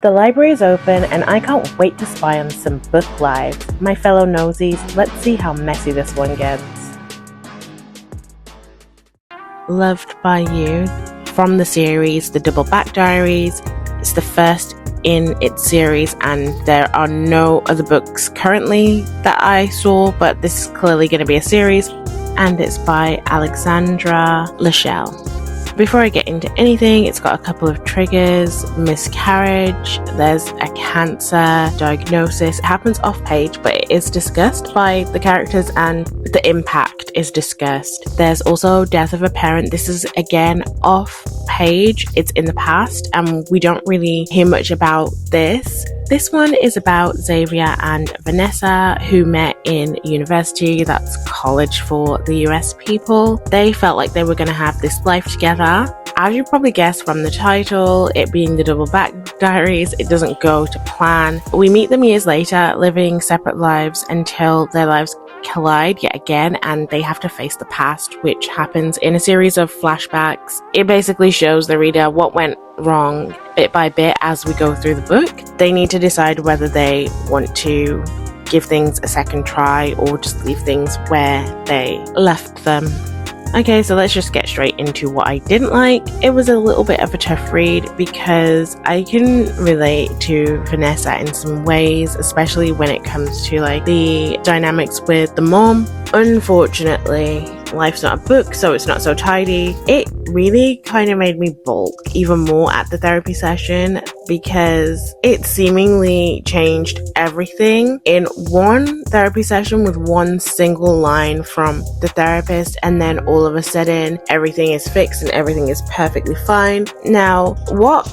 The library is open and I can't wait to spy on some book lives. My fellow nosies, let's see how messy this one gets. Loved by You, from the series The Double Back Diaries. It's the first in its series and there are no other books currently that I saw, but this is clearly going to be a series, and it's by Alexandra Lachelle. Before I get into anything, it's got a couple of triggers: miscarriage, there's a cancer diagnosis. It happens off page, but it is discussed by the characters and the impact is discussed. There's also death of a parent. This is again off page, it's in the past and we don't really hear much about this. This one is about Xavier and Vanessa, who met in university. That's college for the US people. They felt like they were going to have this life together. As you probably guessed from the title, it being the Double Back Diaries, it doesn't go to plan. We meet them years later, living separate lives until their lives collide yet again and they have to face the past, which happens in a series of flashbacks. It basically shows the reader what went wrong bit by bit as we go through the book. They need to decide whether they want to give things a second try or just leave things where they left them. Okay, so let's just get straight into what I didn't like. It was a little bit of a tough read because I can relate to Vanessa in some ways, especially when it comes to like the dynamics with the mom. Unfortunately, life's not a book, so it's not so tidy. It really kind of made me balk even more at the therapy session because it seemingly changed everything in one therapy session with one single line from the therapist, and then all of a sudden everything is fixed and everything is perfectly fine. Now, what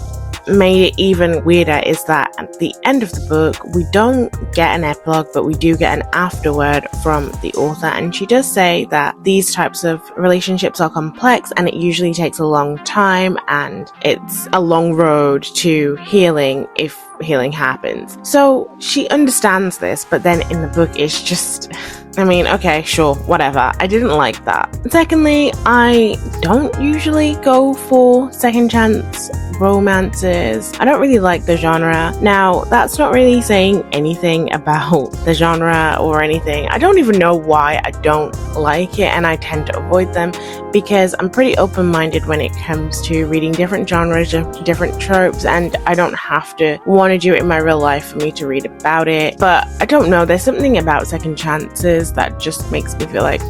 made it even weirder is that at the end of the book we don't get an epilogue, but we do get an afterword from the author, and she does say that these types of relationships are complex and it usually takes a long time and it's a long road to healing if healing happens. So she understands this, but then in the book it's just, I mean, okay, sure, whatever. I didn't like that. Secondly, I don't usually go for second chance romances. I don't really like the genre. Now, that's not really saying anything about the genre or anything. I don't even know why I don't like it, and I tend to avoid them because I'm pretty open-minded when it comes to reading different genres, different tropes, and I don't have to want to do it in my real life for me to read about it. But I don't know, there's something about second chances that just makes me feel like,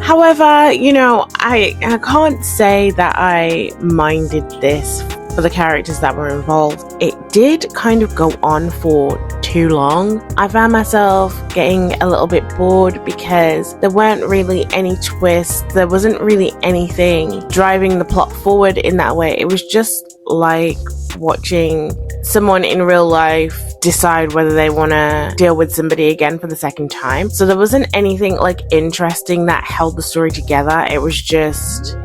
However, you know, I can't say that I minded this for the characters that were involved. It did kind of go on for too long. I found myself getting a little bit bored because there weren't really any twists. There wasn't really anything driving the plot forward in that way. It was just like watching someone in real life decide whether they want to deal with somebody again for the second time. So there wasn't anything like interesting that held the story together. It was just,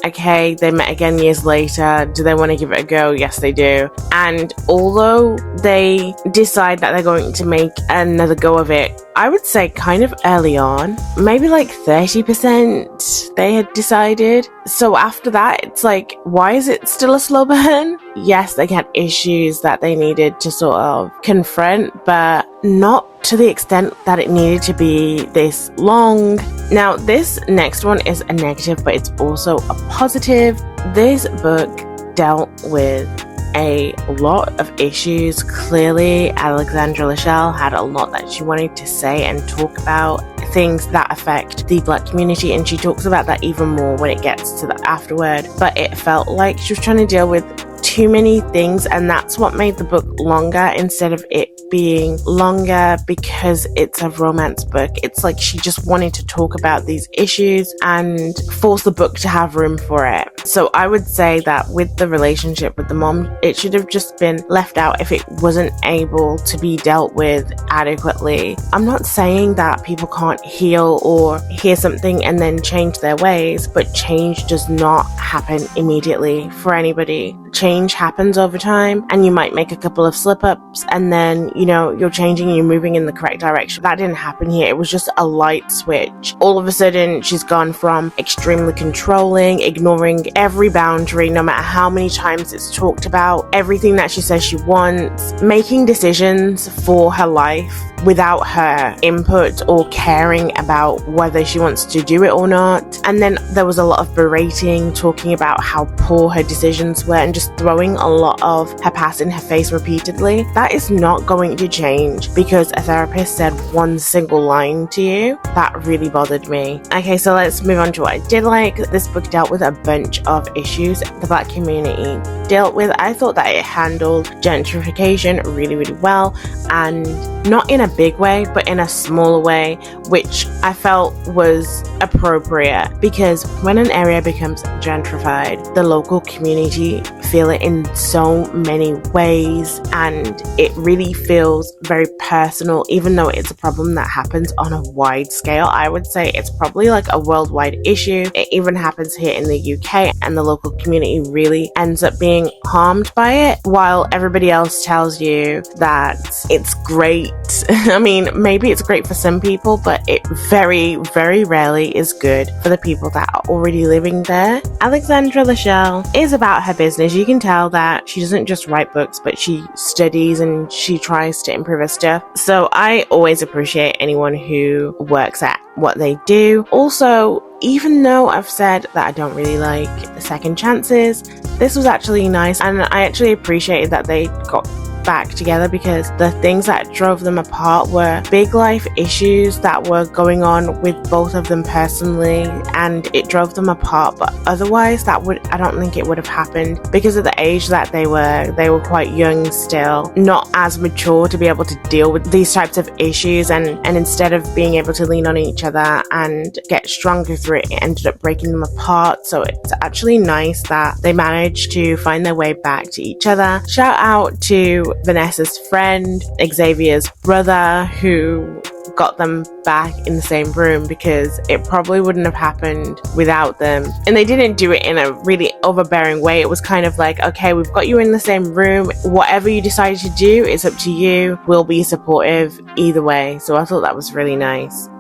okay, they met again years later. Do they want to give it a go? Yes, they do. And although they decide that they're going to make another go of it, I would say kind of early on, maybe like 30% they had decided. So after that, it's like, why is it still a slow burn? Yes, they had issues that they needed to sort of confront, but not to the extent that it needed to be this long. Now, this next one is a negative, but it's also a positive. This book dealt with a lot of issues. Clearly, Alexandra Lachelle had a lot that she wanted to say and talk about, things that affect the Black community, and she talks about that even more when it gets to the afterword. But it felt like she was trying to deal with too many things, and that's what made the book longer instead of it being longer because it's a romance book. It's like she just wanted to talk about these issues and force the book to have room for it. So I would say that with the relationship with the mom, it should have just been left out if it wasn't able to be dealt with adequately. I'm not saying that people can't heal or hear something and then change their ways, but change does not happen immediately for anybody. Change happens over time, and you might make a couple of slip-ups and then, you know, you're changing, you're moving in the correct direction. That didn't happen here. It was just a light switch. All of a sudden, she's gone from extremely controlling, ignoring every boundary, no matter how many times it's talked about, everything that she says she wants, making decisions for her life without her input or caring about whether she wants to do it or not. And then there was a lot of berating, talking about how poor her decisions were and just throwing a lot of her past in her face repeatedly. That is not going to change because a therapist said one single line to you. That really bothered me. Okay, so let's move on to what I did like. This book dealt with a bunch of issues the Black community dealt with. I thought that it handled gentrification really, really well, and not in a big way, but in a smaller way, which I felt was appropriate, because when an area becomes gentrified, the local community feel it in so many ways, and it really feels very personal, even though it's a problem that happens on a wide scale. I would say it's probably like a worldwide issue. It even happens here in the UK, and the local community really ends up being harmed by it, while everybody else tells you that it's great. I mean, maybe it's great for some people, but it very, very rarely is good for the people that are already living there. Alexandra Lachelle is about her business. You can tell that she doesn't just write books, but she studies and she tries to improve her stuff. So I always appreciate anyone who works at what they do. Also, even though I've said that I don't really like second chances, this was actually nice, and I actually appreciated that they got back together, because the things that drove them apart were big life issues that were going on with both of them personally, and it drove them apart. But otherwise, I don't think it would have happened, because of the age that they were quite young still, not as mature to be able to deal with these types of issues, and instead of being able to lean on each other and get stronger through it, it ended up breaking them apart. So it's actually nice that they managed to find their way back to each other. Shout out to Vanessa's friend, Xavier's brother, who got them back in the same room, because it probably wouldn't have happened without them. And they didn't do it in a really overbearing way. It was kind of like, okay, we've got you in the same room. Whatever you decide to do, it's up to you. We'll be supportive either way. So I thought that was really nice.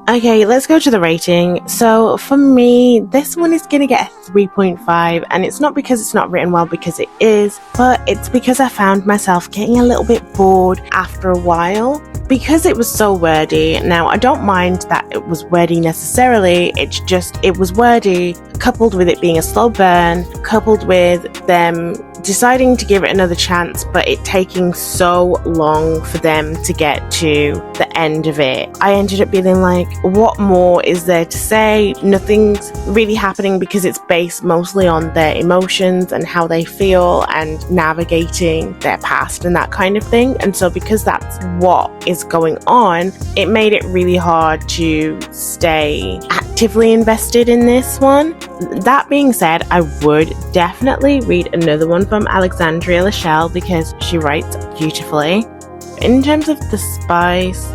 Okay, let's go to the rating. So for me, this one is going to get a 3.5, and it's not because it's not written well, because it is, but it's because I found myself getting a little bit bored after a while, because it was so wordy. Now, I don't mind that it was wordy necessarily, it's just, it was wordy, coupled with it being a slow burn, coupled with them deciding to give it another chance, but it taking so long for them to get to the end of it. I ended up feeling like, what more is there to say? Nothing's really happening, because it's based mostly on their emotions and how they feel and navigating their past and that kind of thing. And so because that's what is going on, it made it really hard to stay actively invested in this one. That being said, I would definitely read another one from Alexandria Lachelle, because she writes beautifully. In terms of the spice,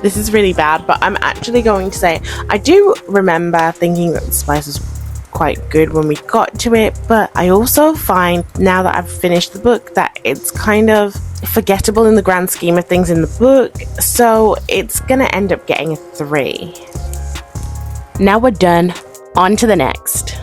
this is really bad, but I'm actually going to say I do remember thinking that the spice was quite good when we got to it, but I also find now that I've finished the book that it's kind of forgettable in the grand scheme of things in the book, so it's gonna end up getting a 3. Now we're done, on to the next.